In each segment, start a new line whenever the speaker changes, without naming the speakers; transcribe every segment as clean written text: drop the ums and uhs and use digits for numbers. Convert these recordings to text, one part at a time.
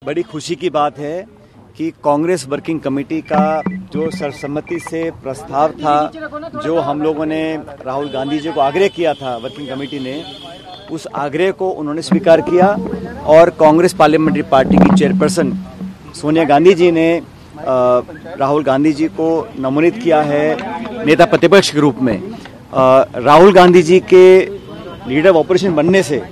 बड़ी खुशी की बात है कि कांग्रेस वर्किंग कमेटी का जो सर्वसम्मति से प्रस्ताव था, जो हम लोगों ने राहुल गांधी जी को आग्रह किया था वर्किंग कमेटी ने, उस आग्रह को उन्होंने स्वीकार किया और कांग्रेस पार्लियामेंट्री पार्टी की चेयरपर्सन सोनिया गांधी जी ने राहुल गांधी जी को नमोनित किया है नेता प्रतिपक्ष के रूप में। राहुल गांधी जी के लीडर ऑफ ऑपोजिशन बनने से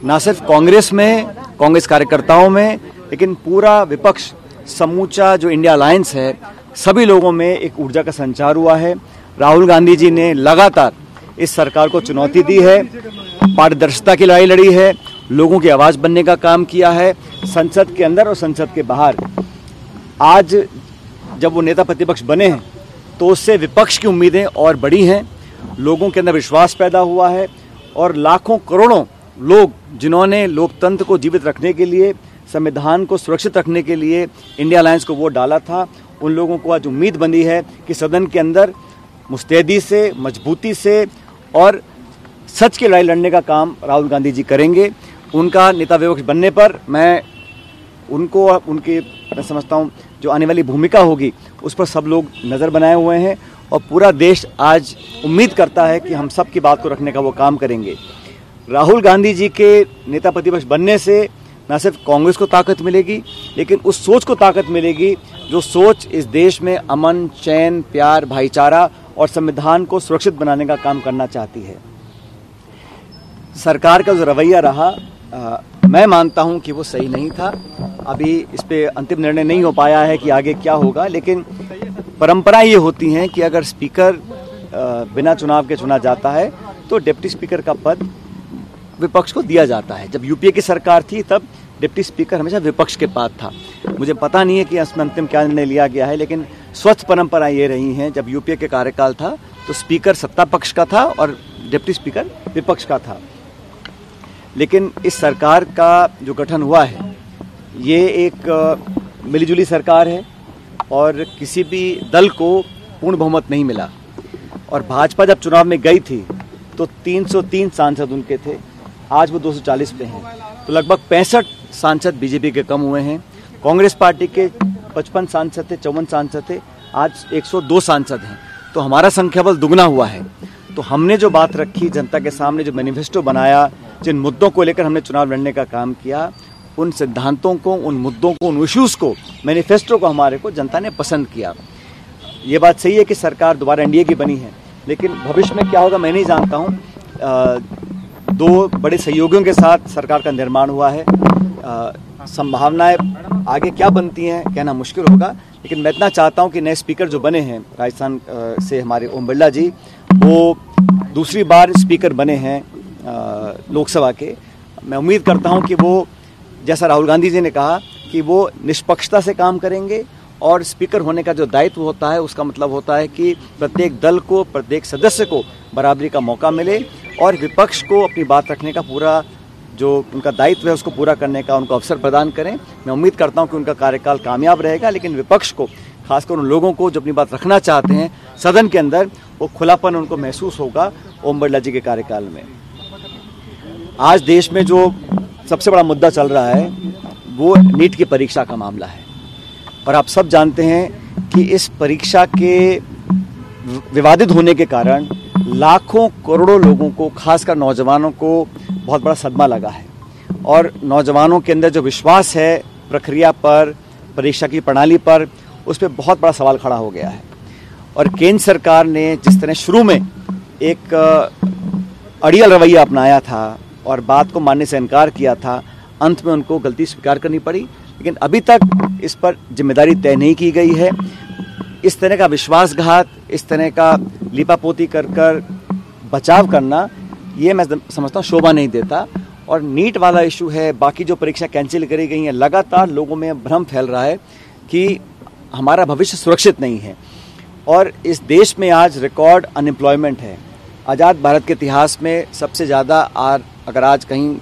न सिर्फ कांग्रेस में, कांग्रेस कार्यकर्ताओं में, लेकिन पूरा विपक्ष, समूचा जो इंडिया अलायंस है, सभी लोगों में एक ऊर्जा का संचार हुआ है। राहुल गांधी जी ने लगातार इस सरकार को चुनौती दी है, पारदर्शिता की लड़ाई लड़ी है, लोगों की आवाज़ बनने का काम किया है, संसद के अंदर और संसद के बाहर। आज जब वो नेता प्रतिपक्ष बने हैं तो उससे विपक्ष की उम्मीदें और बड़ी हैं, लोगों के अंदर विश्वास पैदा हुआ है और लाखों करोड़ों लोग जिन्होंने लोकतंत्र को जीवित रखने के लिए, संविधान को सुरक्षित रखने के लिए इंडिया अलायंस को वोट डाला था, उन लोगों को आज उम्मीद बंधी है कि सदन के अंदर मुस्तैदी से, मजबूती से और सच की लड़ाई लड़ने का काम राहुल गांधी जी करेंगे। उनका नेता विपक्ष बनने पर मैं समझता हूँ जो आने वाली भूमिका होगी उस पर सब लोग नज़र बनाए हुए हैं और पूरा देश आज उम्मीद करता है कि हम सब की बात को रखने का वो काम करेंगे। राहुल गांधी जी के नेता प्रतिपक्ष बनने से न सिर्फ कांग्रेस को ताकत मिलेगी, लेकिन उस सोच को ताकत मिलेगी जो सोच इस देश में अमन, चैन, प्यार, भाईचारा और संविधान को सुरक्षित बनाने का काम करना चाहती है। सरकार का जो रवैया रहा, मैं मानता हूं कि वो सही नहीं था। अभी इस पे अंतिम निर्णय नहीं हो पाया है कि आगे क्या होगा, लेकिन परंपरा ये होती है कि अगर स्पीकर बिना चुनाव के चुना जाता है तो डिप्टी स्पीकर का पद विपक्ष को दिया जाता है। जब यूपीए की सरकार थी तब डिप्टी स्पीकर हमेशा विपक्ष के पास था। मुझे पता नहीं है कि इसमें अंतिम क्या निर्णय लिया गया है, लेकिन स्वस्थ परंपरा ये रही है, जब यूपीए के कार्यकाल था तो स्पीकर सत्ता पक्ष का था और डिप्टी स्पीकर विपक्ष का था। लेकिन इस सरकार का जो गठन हुआ है ये एक मिलीजुली सरकार है और किसी भी दल को पूर्ण बहुमत नहीं मिला। और भाजपा जब चुनाव में गई थी तो 303 सांसद उनके थे, आज वो 240 पे हैं, तो लगभग 65 सांसद बीजेपी के कम हुए हैं। कांग्रेस पार्टी के 55 सांसद थे, 54 सांसद थे, आज 102 सांसद हैं, तो हमारा संख्याबल दुगना हुआ है। तो हमने जो बात रखी जनता के सामने, जो मैनिफेस्टो बनाया, जिन मुद्दों को लेकर हमने चुनाव लड़ने का काम किया, उन सिद्धांतों को, उन मुद्दों को, उन इश्यूज़ को, मैनिफेस्टो को हमारे को जनता ने पसंद किया। ये बात सही है कि सरकार दोबारा एनडीए की बनी है, लेकिन भविष्य में क्या होगा मैं नहीं जानता हूँ। दो बड़े सहयोगियों के साथ सरकार का निर्माण हुआ है, संभावनाएं आगे क्या बनती हैं कहना मुश्किल होगा, लेकिन मैं इतना चाहता हूं कि नए स्पीकर जो बने हैं राजस्थान से, हमारे ओम बिरला जी, वो दूसरी बार स्पीकर बने हैं लोकसभा के। मैं उम्मीद करता हूं कि वो, जैसा राहुल गांधी जी ने कहा, कि वो निष्पक्षता से काम करेंगे और स्पीकर होने का जो दायित्व होता है उसका मतलब होता है कि प्रत्येक दल को, प्रत्येक सदस्य को बराबरी का मौका मिले और विपक्ष को अपनी बात रखने का पूरा जो उनका दायित्व है उसको पूरा करने का उनको अवसर प्रदान करें। मैं उम्मीद करता हूं कि उनका कार्यकाल कामयाब रहेगा, लेकिन विपक्ष को, खासकर उन लोगों को जो अपनी बात रखना चाहते हैं सदन के अंदर, वो खुलापन उनको महसूस होगा ओम बिरला जी के कार्यकाल में। आज देश में जो सबसे बड़ा मुद्दा चल रहा है वो नीट की परीक्षा का मामला है और आप सब जानते हैं कि इस परीक्षा के विवादित होने के कारण लाखों करोड़ों लोगों को, खासकर नौजवानों को बहुत बड़ा सदमा लगा है और नौजवानों के अंदर जो विश्वास है प्रक्रिया पर, परीक्षा की प्रणाली पर, उस पर बहुत बड़ा सवाल खड़ा हो गया है। और केंद्र सरकार ने जिस तरह शुरू में एक अड़ियल रवैया अपनाया था और बात को मानने से इनकार किया था, अंत में उनको गलती स्वीकार करनी पड़ी, लेकिन अभी तक इस पर जिम्मेदारी तय नहीं की गई है। इस तरह का विश्वासघात, इस तरह का लीपापोती कर कर बचाव करना, ये मैं समझता हूँ शोभा नहीं देता। और नीट वाला इशू है, बाकी जो परीक्षा कैंसिल करी गई हैं, लगातार लोगों में भ्रम फैल रहा है कि हमारा भविष्य सुरक्षित नहीं है। और इस देश में आज रिकॉर्ड अनएम्प्लॉयमेंट है। आज़ाद भारत के इतिहास में सबसे ज़्यादा अगर आज कहीं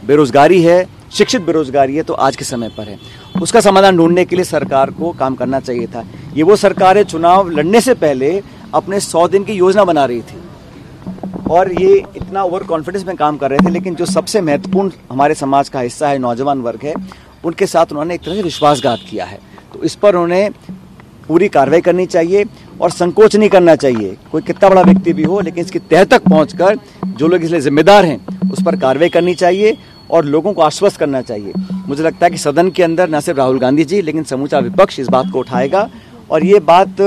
बेरोज़गारी है, शिक्षित बेरोजगारी है, तो आज के समय पर है। उसका समाधान ढूंढने के लिए सरकार को काम करना चाहिए था। ये वो सरकार है चुनाव लड़ने से पहले अपने 100 दिन की योजना बना रही थी और ये इतना ओवर कॉन्फिडेंस में काम कर रहे थे, लेकिन जो सबसे महत्वपूर्ण हमारे समाज का हिस्सा है, नौजवान वर्ग है, उनके साथ उन्होंने एक तरह से विश्वासघात किया है। तो इस पर उन्हें पूरी कार्रवाई करनी चाहिए और संकोच नहीं करना चाहिए। कोई कितना बड़ा व्यक्ति भी हो, लेकिन इसकी तह तक पहुंचकर जो लोग इसलिए जिम्मेदार हैं उस पर कार्रवाई करनी चाहिए और लोगों को आश्वस्त करना चाहिए। मुझे लगता है कि सदन के अंदर न सिर्फ राहुल गांधी जी लेकिन समूचा विपक्ष इस बात को उठाएगा। और ये बात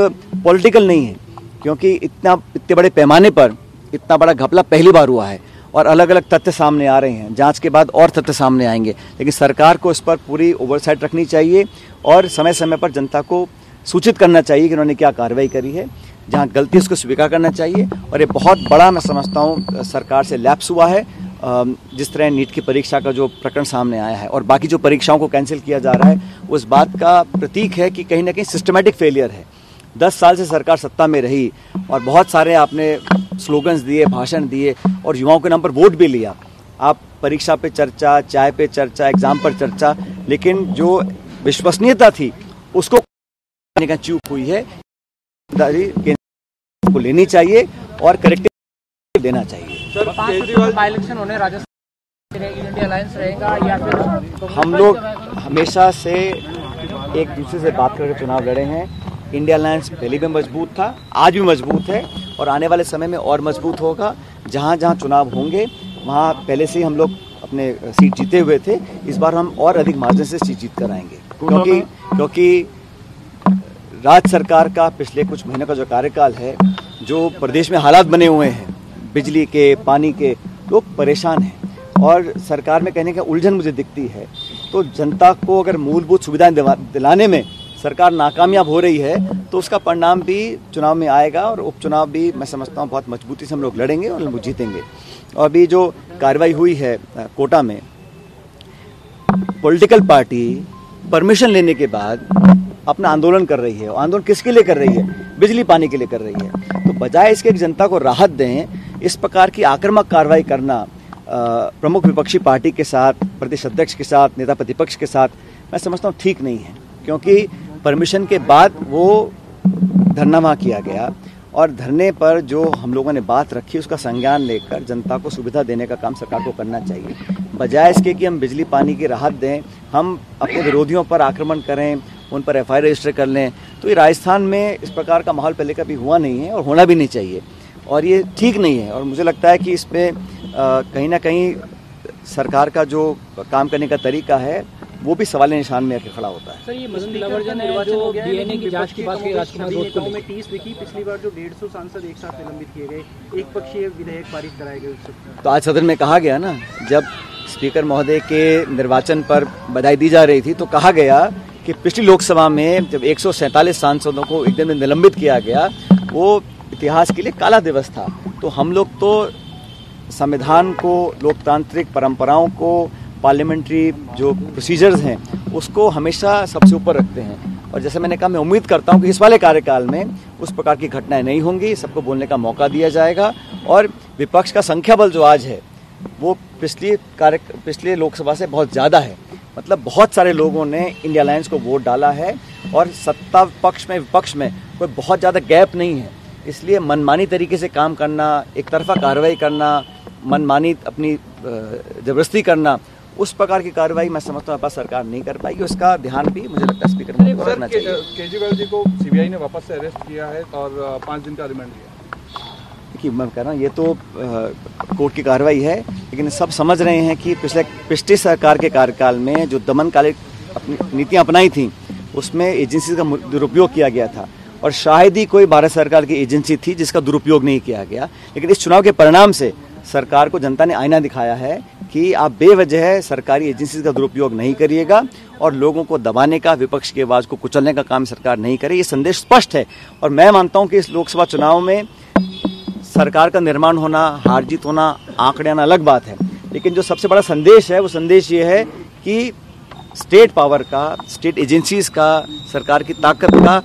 पॉलिटिकल नहीं है, क्योंकि इतने बड़े पैमाने पर इतना बड़ा घपला पहली बार हुआ है और अलग अलग तथ्य सामने आ रहे हैं। जांच के बाद और तथ्य सामने आएंगे, लेकिन सरकार को इस पर पूरी ओवरसाइट रखनी चाहिए और समय समय पर जनता को सूचित करना चाहिए कि उन्होंने क्या कार्रवाई करी है। जहां गलती उसको स्वीकार करना चाहिए। और ये बहुत बड़ा मैं समझता हूं सरकार से लैप्स हुआ है। जिस तरह नीट की परीक्षा का जो प्रकरण सामने आया है और बाकी जो परीक्षाओं को कैंसिल किया जा रहा है, उस बात का प्रतीक है कि कहीं ना कहीं सिस्टमैटिक फेलियर है। 10 साल से सरकार सत्ता में रही और बहुत सारे आपने स्लोगन्स दिए, भाषण दिए और युवाओं के नाम पर वोट भी लिया। आप परीक्षा पे चर्चा, चाय पे चर्चा, एग्जाम पर चर्चा, लेकिन जो विश्वसनीयता थी उसको करने का चूक हुई है। को लेनी चाहिए और करेक्टिव देना चाहिए।
सर, केजरीवाल बाई इलेक्शन होने राजस्थान इंडिया अलायंस रहेगा या फिर
हम लोग हमेशा से एक दूसरे से बात करके चुनाव लड़े हैं। इंडिया अलायंस पहले भी मजबूत था, आज भी मजबूत है और आने वाले समय में और मजबूत होगा। जहाँ जहाँ चुनाव होंगे वहाँ पहले से ही हम लोग अपने सीट जीते हुए थे। इस बार हम और अधिक मार्जिन से सीट जीत कर आएंगे, क्योंकि राज्य सरकार का पिछले कुछ महीनों का जो कार्यकाल है, जो प्रदेश में हालात बने हुए हैं बिजली के, पानी के, लोग परेशान हैं और सरकार में कहने का उलझन मुझे दिखती है। तो जनता को अगर मूलभूत सुविधाएं दिलाने में सरकार नाकामयाब हो रही है तो उसका परिणाम भी चुनाव में आएगा और उपचुनाव भी मैं समझता हूँ बहुत मजबूती से हम लोग लड़ेंगे और लोग जीतेंगे। और अभी जो कार्रवाई हुई है कोटा में, पॉलिटिकल पार्टी परमिशन लेने के बाद अपना आंदोलन कर रही है। आंदोलन किसके लिए कर रही है? बिजली पानी के लिए कर रही है। तो बजाय इसके कि जनता को राहत दें, इस प्रकार की आक्रामक कार्रवाई करना प्रमुख विपक्षी पार्टी के साथ, प्रदेश अध्यक्ष के साथ, नेता प्रतिपक्ष के साथ, मैं समझता हूँ ठीक नहीं है। क्योंकि परमिशन के बाद वो धरना वहाँ किया गया और धरने पर जो हम लोगों ने बात रखी उसका संज्ञान लेकर जनता को सुविधा देने का काम सरकार को करना चाहिए। बजाय इसके कि हम बिजली पानी की राहत दें, हम अपने विरोधियों पर आक्रमण करें, उन पर FIR रजिस्टर कर लें। तो ये राजस्थान में इस प्रकार का माहौल पहले कभी हुआ नहीं है और होना भी नहीं चाहिए और ये ठीक नहीं है। और मुझे लगता है कि इस पर कहीं ना कहीं सरकार का जो काम करने का तरीका है वो भी सवाल निशान में आके खड़ा होता है।
सर, ये निर्वाचन है जो DNA की जांच की बात की राजकुमार गांव में टीस लिखी, पिछली बार जो 150 सांसद एक साथ निलंबित किए गए, एक पक्षीय विधेयक पारित कराए गए।
तो आज सदन में कहा गया ना, जब स्पीकर महोदय के निर्वाचन पर बधाई दी जा रही थी तो कहा गया कि पिछली लोकसभा में जब 147 सांसदों को एक दिन में निलंबित किया गया, वो इतिहास के लिए काला दिवस था। तो हम लोग तो संविधान को, लोकतांत्रिक परंपराओं को, पार्लियामेंट्री जो प्रोसीजर्स हैं उसको हमेशा सबसे ऊपर रखते हैं। और जैसे मैंने कहा, मैं उम्मीद करता हूं कि इस वाले कार्यकाल में उस प्रकार की घटनाएं नहीं होंगी, सबको बोलने का मौका दिया जाएगा। और विपक्ष का संख्या बल जो आज है वो पिछले लोकसभा से बहुत ज़्यादा है। मतलब बहुत सारे लोगों ने इंडिया अलायंस को वोट डाला है और सत्ता पक्ष में विपक्ष में कोई बहुत ज़्यादा गैप नहीं है। इसलिए मनमानी तरीके से काम करना, एक तरफा कार्रवाई करना, मनमानी अपनी जबरदस्ती करना, उस प्रकार की कार्रवाई मैं समझता हूँ सरकार नहीं कर पाएगी। उसका ध्यान भी मुझे लगता है स्पीकर को रखना चाहिए।
केजरीवाल जी को CBI ने वापस से अरेस्ट किया है और 5 दिन का रिमांड दिया।
देखिए, मैं कह रहा हूँ ये तो कोर्ट की कार्रवाई है, लेकिन सब समझ रहे हैं कि पिछली सरकार के कार्यकाल में जो दमनकारी अपनी नीतियाँ अपनाई थी उसमें एजेंसी का दुरुपयोग किया गया था और शायद ही कोई भारत सरकार की एजेंसी थी जिसका दुरुपयोग नहीं किया गया। लेकिन इस चुनाव के परिणाम से सरकार को जनता ने आईना दिखाया है कि आप बेवजह सरकारी एजेंसी का दुरुपयोग नहीं करिएगा और लोगों को दबाने का, विपक्ष की आवाज़ को कुचलने का काम सरकार नहीं करे। ये संदेश स्पष्ट है और मैं मानता हूं कि इस लोकसभा चुनाव में सरकार का निर्माण होना, हार जीत होना, आंकड़े आना अलग बात है, लेकिन जो सबसे बड़ा संदेश है वो संदेश ये है कि स्टेट पावर का, स्टेट एजेंसीज का, सरकार की ताकत का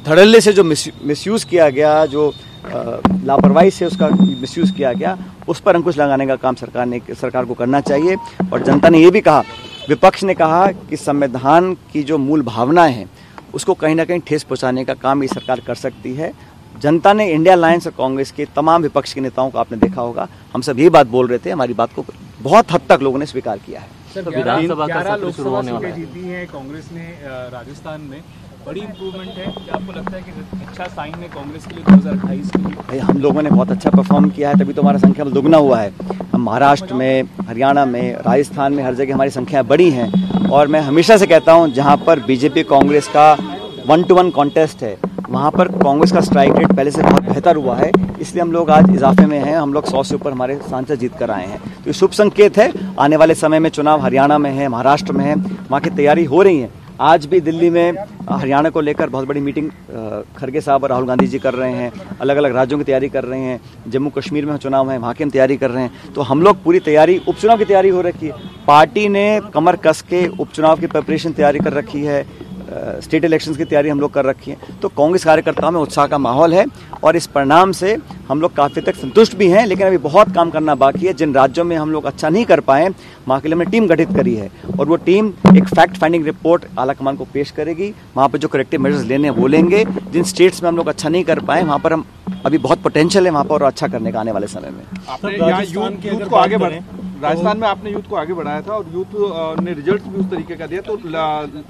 धड़ल्ले से जो मिसयूज़ किया गया, जो लापरवाही से उसका मिसयूज़ किया गया, उस पर अंकुश लगाने का काम सरकार को करना चाहिए। और जनता ने ये भी कहा, विपक्ष ने कहा कि संविधान की जो मूल भावनाएं हैं उसको कहीं ना कहीं ठेस पहुंचाने का काम ये सरकार कर सकती है। जनता ने इंडिया अलायंस और कांग्रेस के तमाम विपक्ष के नेताओं को आपने देखा होगा, हम सब यही बात बोल रहे थे, हमारी बात को बहुत हद तक लोगों ने स्वीकार किया है।
सर, विधानसभा का सत्र शुरू होने वाला है। जीती है कांग्रेस ने राजस्थान में, बड़ी इंप्रूवमेंट है। क्या आपको लगता है कि अच्छा साइन है कांग्रेस के लिए 2028 के लिए?
भाई हम लोगों ने बहुत अच्छा परफॉर्म किया है, तभी तो हमारा संख्या दुगना हुआ है। हम महाराष्ट्र में, हरियाणा में, राजस्थान में, हर जगह हमारी संख्या बड़ी है। और मैं हमेशा से कहता हूं, जहां पर बीजेपी कांग्रेस का 1-to-1 कॉन्टेस्ट है, वहां पर कांग्रेस का स्ट्राइक रेट पहले से बहुत बेहतर हुआ है। इसलिए हम लोग आज इजाफे में हैं। हम लोग 100 से ऊपर हमारे सांसद जीत कर आए हैं, तो ये शुभ संकेत है। आने वाले समय में चुनाव हरियाणा में है, महाराष्ट्र में है, वहाँ की तैयारी हो रही है। आज भी दिल्ली में हरियाणा को लेकर बहुत बड़ी मीटिंग खड़गे साहब और राहुल गांधी जी कर रहे हैं। अलग अलग राज्यों की तैयारी कर रहे हैं। जम्मू कश्मीर में चुनाव है, वहाँ की हम तैयारी कर रहे हैं। तो हम लोग पूरी तैयारी, उपचुनाव की तैयारी हो रखी है। पार्टी ने कमर कस के उपचुनाव की प्रिपरेशन तैयारी कर रखी है। स्टेट इलेक्शंस की तैयारी हम लोग कर रखी है। तो कांग्रेस कार्यकर्ताओं में उत्साह का माहौल है और इस परिणाम से हम लोग काफ़ी तक संतुष्ट भी हैं, लेकिन अभी बहुत काम करना बाकी है। जिन राज्यों में हम लोग अच्छा नहीं कर पाए, वहाँ के लिए हमने टीम गठित करी है और वो टीम एक फैक्ट फाइंडिंग रिपोर्ट आलाकमान को पेश करेगी। वहाँ पर जो करेक्टिव मेजर्स लेने वो लेंगे। जिन स्टेट्स में हम लोग अच्छा नहीं कर पाए, वहाँ पर हम अभी बहुत पोटेंशियल है वहाँ पर और अच्छा करने का आने वाले समय में।
आपने यहाँ यूथ को आगे बढ़े, राजस्थान में आपने यूथ को आगे बढ़ाया था और यूथ ने रिजल्ट भी उस तरीके का दिया। तो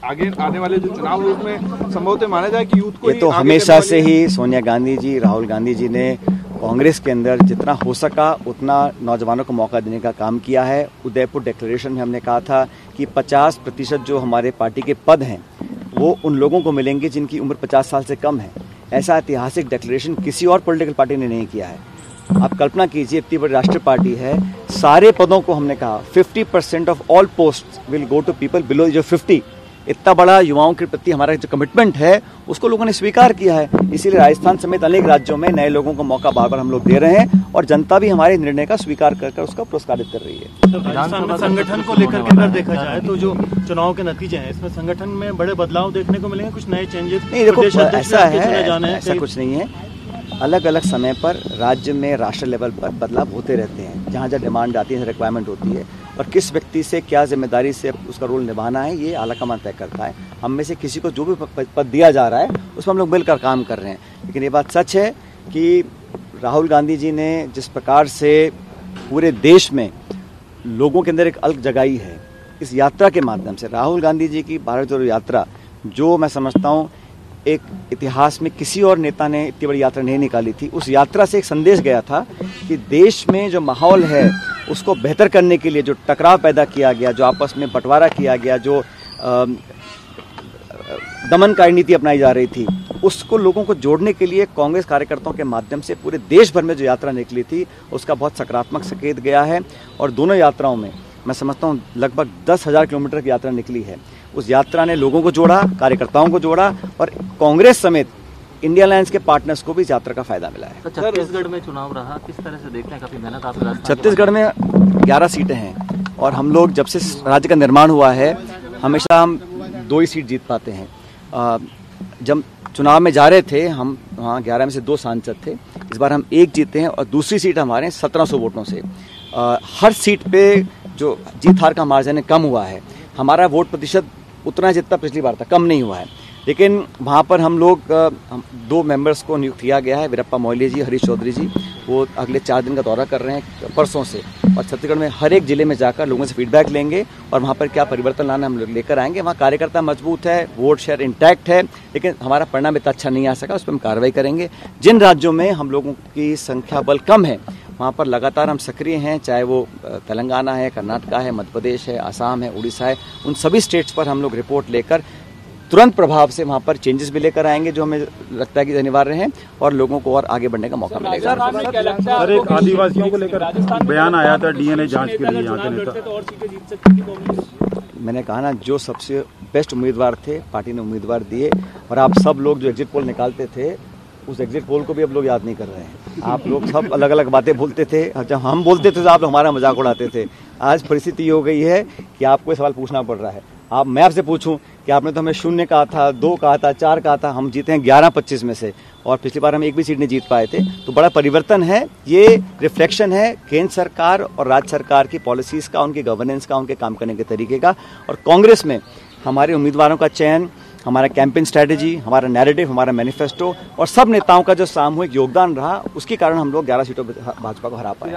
आगे आने वाले जो चुनाव है उसमें संभवतः माना जाए कि यूथ को
ये तो हमेशा से ही सोनिया गांधी जी, राहुल गांधी जी ने कांग्रेस के अंदर जितना हो सका उतना नौजवानों को मौका देने का काम किया है। उदयपुर डिक्लेरेशन में हमने कहा था कि 50% जो हमारे पार्टी के पद हैं वो उन लोगों को मिलेंगे जिनकी उम्र 50 साल से कम है। ऐसा ऐतिहासिक डिक्लेरेशन किसी और पॉलिटिकल पार्टी ने नहीं किया है। आप कल्पना कीजिए, इतनी बड़ी राष्ट्रीय पार्टी है, सारे पदों को हमने कहा 50% of all post will go to people below age of 50। इतना बड़ा युवाओं के प्रति हमारा जो कमिटमेंट है उसको लोगों ने स्वीकार किया है। इसीलिए राजस्थान समेत अनेक राज्यों में नए लोगों को मौका बार बार हम लोग दे रहे हैं और जनता भी हमारे निर्णय का स्वीकार कर उसका पुरस्कारित कर रही है।
राजस्थान में संगठन को लेकर के अगर देखा जाए तो जो चुनाव के नतीजे हैं, इसमें संगठन में बड़े बदलाव देखने को मिलेंगे, कुछ नए चेंजेस?
नहीं, देखो ऐसा है, ऐसा कुछ नहीं है। अलग अलग समय पर राज्य में राष्ट्रीय लेवल पर बदलाव होते रहते हैं। जहाँ जहाँ डिमांड आती है, रिक्वायरमेंट होती है और किस व्यक्ति से क्या जिम्मेदारी से उसका रोल निभाना है, ये आलाकमान तय करता है। हम में से किसी को जो भी पद दिया जा रहा है उसमें हम लोग मिलकर काम कर रहे हैं। लेकिन ये बात सच है कि राहुल गांधी जी ने जिस प्रकार से पूरे देश में लोगों के अंदर एक अलग जगाई है, इस यात्रा के माध्यम से राहुल गांधी जी की भारत जोड़ो यात्रा, जो मैं समझता हूँ एक इतिहास में किसी और नेता ने इतनी बड़ी यात्रा नहीं निकाली थी। उस यात्रा से एक संदेश गया था कि देश में जो माहौल है उसको बेहतर करने के लिए जो टकराव पैदा किया गया, जो आपस में बंटवारा किया गया, जो दमनकारी नीति अपनाई जा रही थी, उसको लोगों को जोड़ने के लिए कांग्रेस कार्यकर्ताओं के माध्यम से पूरे देश भर में जो यात्रा निकली थी उसका बहुत सकारात्मक संकेत गया है। और दोनों यात्राओं में मैं समझता हूँ लगभग 10,000 किलोमीटर की यात्रा निकली है। उस यात्रा ने लोगों को जोड़ा, कार्यकर्ताओं को जोड़ा और कांग्रेस समेत इंडिया अलायंस के पार्टनर्स को भी इस यात्रा का फायदा मिला है।
तो छत्तीसगढ़ में चुनाव रहा, किस तरह से देखते हैं? काफी मेहनत आपने।
छत्तीसगढ़ में 11 सीटें हैं और हम लोग जब से राज्य का निर्माण हुआ है हमेशा हम 2 ही सीट जीत पाते हैं। जब चुनाव में जा रहे थे हम वहाँ 11 में से 2 सांसद थे। इस बार हम 1 जीते हैं और दूसरी सीट हमारे 1700 वोटों से। हर सीट पे जो जीत हार का मार्जिन कम हुआ है। हमारा वोट प्रतिशत उतना जितना पिछली बार था, कम नहीं हुआ है। लेकिन वहाँ पर हम लोग 2 मेंबर्स को नियुक्त किया गया है, वीरप्पा मोइली जी, हरीश चौधरी जी। वो अगले 4 दिन का दौरा कर रहे हैं परसों से और छत्तीसगढ़ में हर एक जिले में जाकर लोगों से फीडबैक लेंगे और वहाँ पर क्या परिवर्तन लाना हम लोग लेकर आएंगे। वहाँ कार्यकर्ता मजबूत है, वोट शेयर इंटैक्ट है, लेकिन हमारा परिणाम इतना अच्छा नहीं आ सका, उस पर हम कार्रवाई करेंगे। जिन राज्यों में हम लोगों की संख्या बल कम है वहाँ पर लगातार हम सक्रिय हैं, चाहे वो तेलंगाना है, कर्नाटका है, मध्य प्रदेश है, आसाम है, उड़ीसा है। उन सभी स्टेट्स पर हम लोग रिपोर्ट लेकर तुरंत प्रभाव से वहाँ पर चेंजेस भी लेकर आएंगे जो हमें लगता है कि अनिवार्य हैं और लोगों को और आगे बढ़ने का मौका मिलेगा।
सर, एक आदिवासियों को लेकर बयान आया था डीएनए जांच के लिए यहाँ के नेता।
मैंने कहा ना, जो सबसे बेस्ट उम्मीदवार थे पार्टी ने उम्मीदवार दिए और आप सब लोग जो एग्जिट पोल निकालते थे उस एग्जिट पोल को भी अब लोग याद नहीं कर रहे हैं। आप लोग सब अलग अलग बातें बोलते थे, जब हम बोलते थे तो आप लोग हमारा मजाक उड़ाते थे। आज परिस्थिति ये हो गई है कि आपको सवाल पूछना पड़ रहा है। मैं आपसे पूछूं कि आपने तो हमें 0 कहा था, 2 कहा था, 4 कहा था, हम जीते हैं 11-25 में से और पिछली बार हम 1 भी सीट नहीं जीत पाए थे। तो बड़ा परिवर्तन है, ये रिफ्लेक्शन है केंद्र सरकार और राज्य सरकार की पॉलिसीज का, उनकी गवर्नेंस का, उनके काम करने के तरीके का। और कांग्रेस में हमारे उम्मीदवारों का चयन, हमारा कैंपेन स्ट्रैटेजी, हमारा नैरेटिव, हमारा मैनिफेस्टो और सब नेताओं का जो सामूहिक योगदान रहा, उसके कारण हम लोग 11 सीटों पर भाजपा को हरा पाए।